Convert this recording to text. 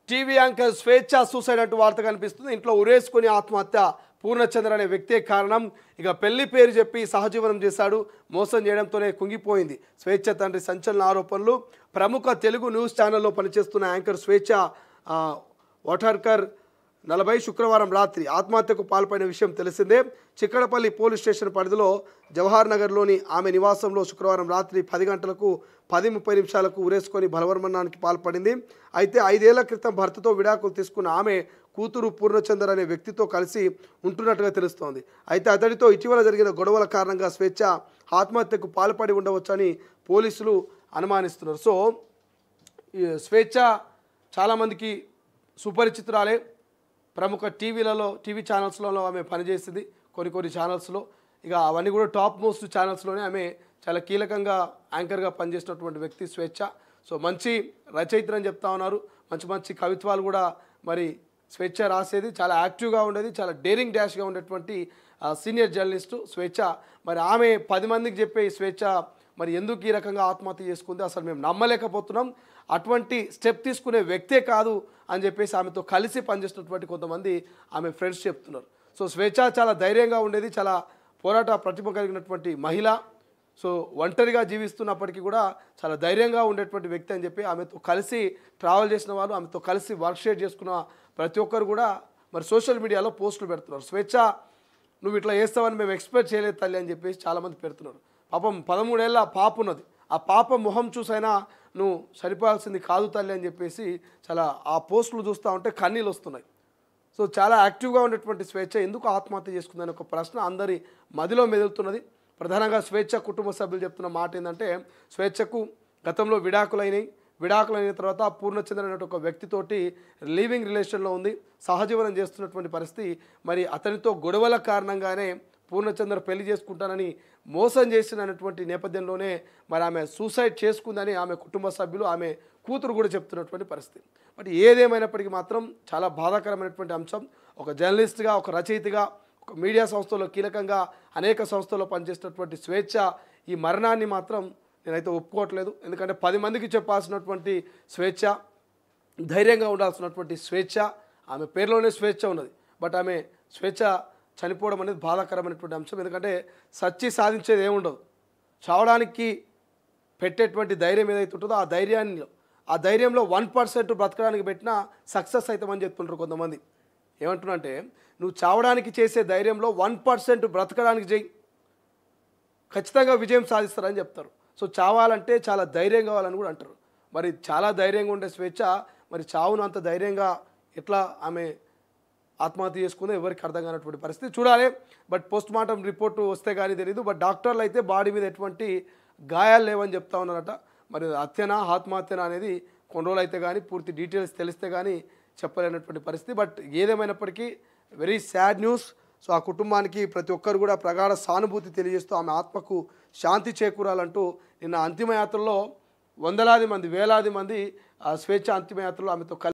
TV anchor స్వేచ్ఛ suicide అంటూ వార్త కనిపిస్తుంది. ఇంట్లో ఉరేసుకుని ఆత్మహత్య. పూర్ణచంద్ర అనే వ్యక్తే కారణం. ఇక పెళ్లి పేరు చెప్పి సహజీవనం చేశాడు. మోసం చేయడంతోనే కుంగిపోయింది స్వేచ్ఛ తండ్రి. సంచలన ఆరోపణలు. ప్రముఖ తెలుగు న్యూస్ ఛానల్లో పనిచేస్తున్న యాంకర్ స్వేచ్ఛ వాటర్కర్ 40 శుక్రవారం రాత్రి ఆత్మహత్యకు పాల్పడిన విషయం తెలిసిందే. చిక్కడపల్లి పోలీస్ స్టేషన్ పరిధిలో జవహర్ నగర్లోని ఆమె నివాసంలో శుక్రవారం రాత్రి 10 గంటలకు 10:30 ఉరేసుకొని బలవన్మరణానికి పాల్పడింది. అయితే 5 ఏళ్ల క్రితం భర్తతో విడాకులు తీసుకున్న ఆమె కూతురు పూర్ణచంద్ర అనే వ్యక్తితో కలిసి ఉంటున్నట్టుగా తెలుస్తోంది. అయితే అతడితో ఇటీవల జరిగిన గొడవల కారణంగా స్వేచ్ఛ ఆత్మహత్యకు పాల్పడి ఉండవచ్చని పోలీసులు అనుమానిస్తున్నారు. సో స్వేచ్ఛ చాలామందికి సుపరిచితురాలే. ప్రముఖ టీవీ ఛానల్స్లలో ఆమె పనిచేసింది. కొన్ని ఛానల్స్లో. ఇక అవన్నీ కూడా టాప్ మోస్ట్ ఛానల్స్లోనే ఆమె చాలా కీలకంగా యాంకర్గా పనిచేసినటువంటి వ్యక్తి స్వేచ్ఛ. సో మంచి రచయిత్రి అని చెప్తా ఉన్నారు. మంచి కవిత్వాలు కూడా మరి స్వేచ్ఛ రాసేది. చాలా యాక్టివ్గా ఉండేది. చాలా డేరింగ్ డాష్గా ఉండేటువంటి సీనియర్ జర్నలిస్టు స్వేచ్ఛ. మరి ఆమె 10 మందికి చెప్పే స్వేచ్ఛ మరి ఎందుకు ఈ రకంగా ఆత్మహత్య చేసుకుంది అసలు మేము నమ్మలేకపోతున్నాం, అటువంటి స్టెప్ తీసుకునే వ్యక్తే కాదు అని చెప్పేసి ఆమెతో కలిసి పనిచేసినటువంటి కొంతమంది ఆమె ఫ్రెండ్స్ చెప్తున్నారు. సో స్వేచ్ఛ చాలా ధైర్యంగా ఉండేది. చాలా పోరాట ప్రతిభ కలిగినటువంటి మహిళ. సో ఒంటరిగా జీవిస్తున్నప్పటికీ కూడా చాలా ధైర్యంగా ఉండేటువంటి వ్యక్తి అని చెప్పి ఆమెతో కలిసి ట్రావెల్ చేసిన వాళ్ళు, ఆమెతో కలిసి వర్క్ షేర్ చేసుకున్న ప్రతి ఒక్కరు కూడా మరి సోషల్ మీడియాలో పోస్టులు పెడుతున్నారు. స్వేచ్ఛ నువ్వు ఇట్లా చేస్తావని మేము ఎక్స్పెక్ట్ చేయలేదు తల్లి అని చెప్పేసి చాలామంది పెడుతున్నారు. పాపం 13 ఏళ్ళ పాప ఉన్నది. ఆ పాప మొహం చూసైనా నువ్వు సరిపోవాల్సింది కాదు తల్లి అని చెప్పేసి చాలా ఆ పోస్టులు చూస్తూ ఉంటే కన్నీళ్ళు వస్తున్నాయి. సో చాలా యాక్టివ్గా ఉండేటువంటి స్వేచ్ఛ ఎందుకు ఆత్మహత్య చేసుకుందని ఒక ప్రశ్న అందరి మదిలో మెదులుతున్నది. ప్రధానంగా స్వేచ్ఛ కుటుంబ సభ్యులు చెప్తున్న మాట ఏంటంటే స్వేచ్ఛకు గతంలో విడాకులైన తర్వాత పూర్ణచంద్ర అనే ఒక వ్యక్తితోటి లివింగ్ రిలేషన్లో ఉంది. సహజీవనం చేస్తున్నటువంటి పరిస్థితి. మరి అతనితో గొడవల కారణంగానే పూర్ణచంద్ర పెళ్లి చేసుకుంటానని మోసం చేసినటువంటి నేపథ్యంలోనే మరి ఆమె సూసైడ్ చేసుకుందని ఆమె కుటుంబ సభ్యులు, ఆమె కూతురు కూడా చెప్తున్నటువంటి పరిస్థితి. బట్ ఏదేమైనప్పటికీ మాత్రం చాలా బాధాకరమైనటువంటి అంశం. ఒక జర్నలిస్ట్గా, ఒక రచయితగా, ఒక మీడియా సంస్థలో కీలకంగా అనేక సంస్థల్లో పనిచేసినటువంటి స్వేచ్ఛ ఈ మరణాన్ని మాత్రం నేనైతే ఒప్పుకోవట్లేదు. ఎందుకంటే 10 మందికి చెప్పాల్సినటువంటి స్వేచ్ఛ, ధైర్యంగా ఉండాల్సినటువంటి స్వేచ్ఛ, ఆమె పేరులోనే స్వేచ్ఛ ఉన్నది. బట్ ఆమె స్వేచ్ఛ చనిపోవడం అనేది బాధాకరమైనటువంటి అంశం. ఎందుకంటే సచ్చి సాధించేది ఏముండదు. చావడానికి పెట్టేటువంటి ధైర్యం ఏదైతే ఉంటుందో ఆ ధైర్యంలో 1% బ్రతకడానికి పెట్టినా సక్సెస్ అవుతామని చెప్తుంటారు కొంతమంది. ఏమంటున్నా అంటే నువ్వు చావడానికి చేసే ధైర్యంలో 1% బ్రతకడానికి చేయి, ఖచ్చితంగా విజయం సాధిస్తారని చెప్తారు. సో చావాలంటే చాలా ధైర్యం కావాలని కూడా అంటారు. మరి చాలా ధైర్యంగా ఉండే స్వేచ్ఛ మరి చావును అంత ధైర్యంగా ఎట్లా ఆమె ఆత్మహత్య చేసుకుందో ఎవరికి అర్థం కానటువంటి పరిస్థితి. చూడాలి. బట్ పోస్ట్ మార్టం రిపోర్టు వస్తే కానీ తెలియదు. బట్ డాక్టర్లు అయితే బాడీ మీద ఎటువంటి గాయాలు లేవని చెప్తా ఉన్నారట. మరి హత్యనా ఆత్మహత్యనా అనేది కొన్ని రోజులు అయితే కానీ పూర్తి డీటెయిల్స్ తెలిస్తే కానీ చెప్పలేనటువంటి పరిస్థితి. బట్ ఏదేమైనప్పటికీ వెరీ సాడ్ న్యూస్. సో ఆ కుటుంబానికి ప్రతి ఒక్కరు కూడా ప్రగాఢ సానుభూతి తెలియజేస్తూ ఆమె ఆత్మకు శాంతి చేకూరాలంటూ నిన్న అంతిమయాత్రలో వేలాది మంది స్వేచ్ఛ అంతిమయాత్రలో ఆమెతో